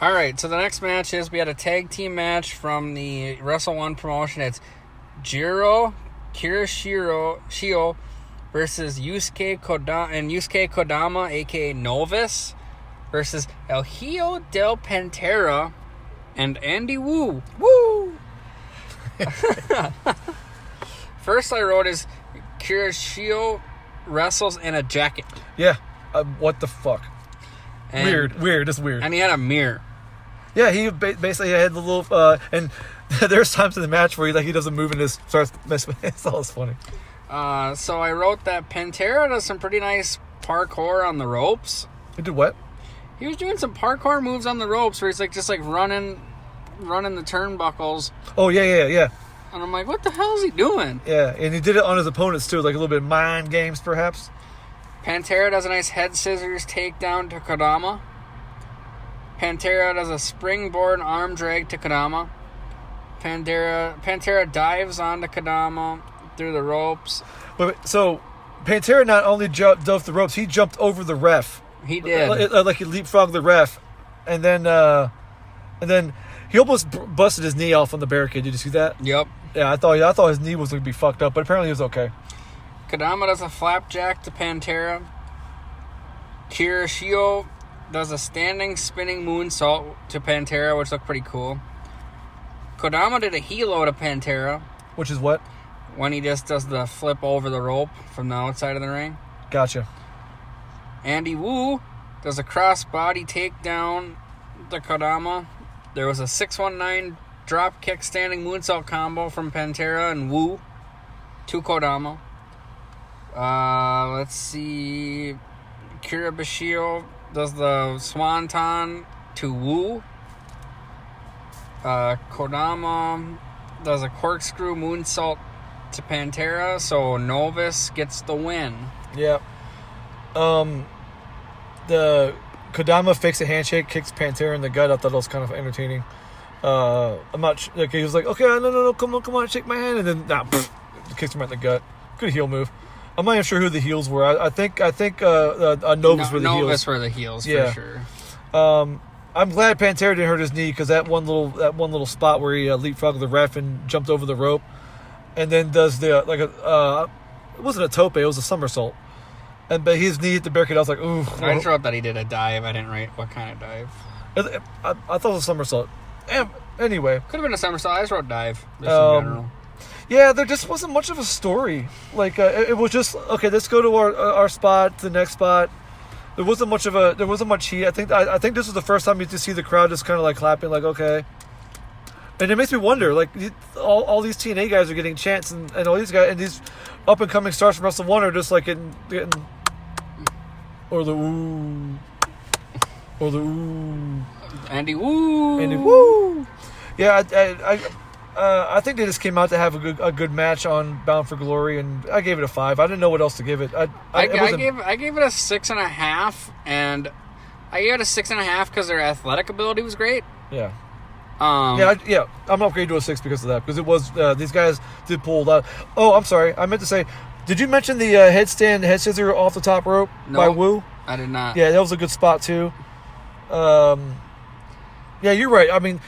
All right, so the next match is we had a tag team match from the Wrestle One promotion. It's Jiro Kirishio versus Yusuke Kodama, a.k.a. Novus, versus El Hijo del Pantera and Andy Wu. Woo! First I wrote is Kirishio wrestles in a jacket. Yeah. What the fuck? And, Weird. Just weird. And he had a mirror. Yeah, he basically had the little... and there's times in the match where he doesn't move and just starts messing with it. It's always funny. So I wrote that Pantera does some pretty nice parkour on the ropes. He did what? He was doing some parkour moves on the ropes where he's just running the turnbuckles. Oh, yeah. And I'm like, what the hell is he doing? Yeah, and he did it on his opponents too, like a little bit of mind games perhaps. Pantera does a nice head scissors takedown to Kodama. Pantera does a springboard arm drag to Kodama. Pantera dives onto Kodama through the ropes. Wait, so Pantera not only jumped off the ropes, he jumped over the ref. He did. Like he leapfrogged the ref, and then he almost busted his knee off on the barricade. Did you see that? Yep. Yeah, I thought his knee was going to be fucked up, but apparently he was okay. Kodama does a flapjack to Pantera. Kirishio does a standing spinning moonsault to Pantera, which looked pretty cool. Kodama did a helo to Pantera. Which is what? When he just does the flip over the rope from the outside of the ring. Gotcha. Andy Wu does a cross-body takedown to Kodama. There was a 619 drop kick standing moonsault combo from Pantera and Wu to Kodama. Let's see. Kiribashio does the swanton to Wu. Kodama does a corkscrew moonsault to Pantera, so Novus gets the win. Yeah. The Kodama fakes a handshake, kicks Pantera in the gut. I thought it was kind of entertaining. I'm not sure. Like, he was like, okay, no, come on, shake my hand. And then, kicks him right in the gut. Good heel move. I'm not even sure who the heels were. I think Novus were the heels. Novus were the heels, for sure. I'm glad Pantera didn't hurt his knee, because that one little spot where he leapfrogged the ref and jumped over the rope, and then does it wasn't a tope, it was a somersault. But his knee hit the barricade. I was like, ooh. I just wrote that he did a dive. I didn't write what kind of dive. I thought it was a somersault. Anyway. Could have been a somersault. I just wrote dive. Just in general. Yeah, there just wasn't much of a story. Like, it was just, okay, let's go to our spot, to the next spot. There wasn't much heat. I think this was the first time you just see the crowd just kind of like clapping, like, okay. And it makes me wonder, like, all these TNA guys are getting chants, and all these guys, and these up and coming stars from Wrestle One are just like getting or the ooh, Andy Woo. Yeah, I think they just came out to have a good match on Bound for Glory, and I gave it a 5. I didn't know what else to give it. I gave it a 6.5, and I gave it a 6.5 because their athletic ability was great. Yeah. I'm upgraded to a 6 because of that, because it was these guys did pull that. Oh, I'm sorry. I meant to say, did you mention the head scissor off the top rope by Wu? I did not. Yeah, that was a good spot too. Yeah, you're right. I mean,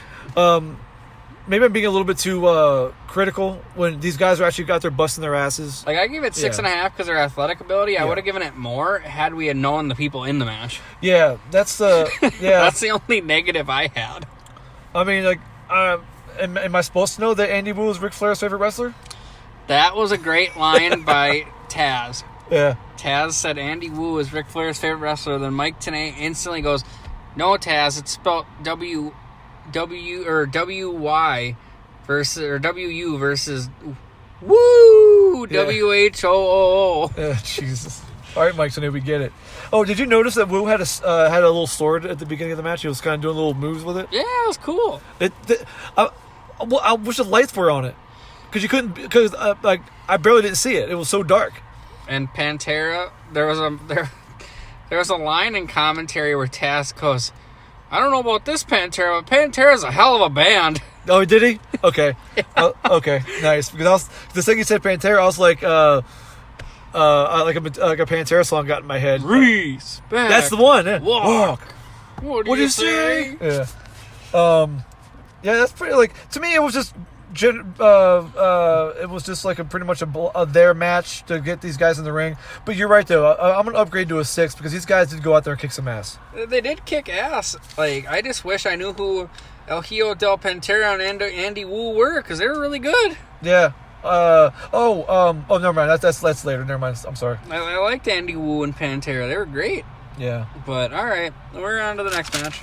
maybe I'm being a little bit too critical when these guys are actually got their busting their asses. Like, I gave it 6.5 because their athletic ability. I would have given it more had we had known the people in the match. Yeah, that's that's the only negative I had. I mean, like, am I supposed to know that Andy Wu is Ric Flair's favorite wrestler? That was a great line by Taz. Yeah. Taz said Andy Wu is Ric Flair's favorite wrestler. Then Mike Tenay instantly goes, "No, Taz, it's spelled W Y versus WU versus Woo WHOO." Jesus. All right, Mike, so now we get it. Oh, did you notice that Wu had a little sword at the beginning of the match? He was kind of doing little moves with it. Yeah, it was cool. I wish the lights were on it, because I barely didn't see it. It was so dark. And Pantera, there was a line in commentary where Taz goes, "I don't know about this Pantera, but Pantera's a hell of a band." Oh, did he? Okay. Okay, nice. Because the second you said Pantera, I was like, like a Pantera song got in my head. Respect. That's the one. Yeah. Walk. What do you say? Yeah. Yeah, that's pretty. Like to me, it was just. It was just like pretty much their match to get these guys in the ring. But you're right though. I'm gonna upgrade to a 6 because these guys did go out there and kick some ass. They did kick ass. Like I just wish I knew who El Hijo del Pantera and Andy Wu were because they were really good. Yeah. Never mind. That's later. Never mind. I'm sorry. I liked Andy Wu and Pantera. They were great. Yeah. But all right, we're on to the next match.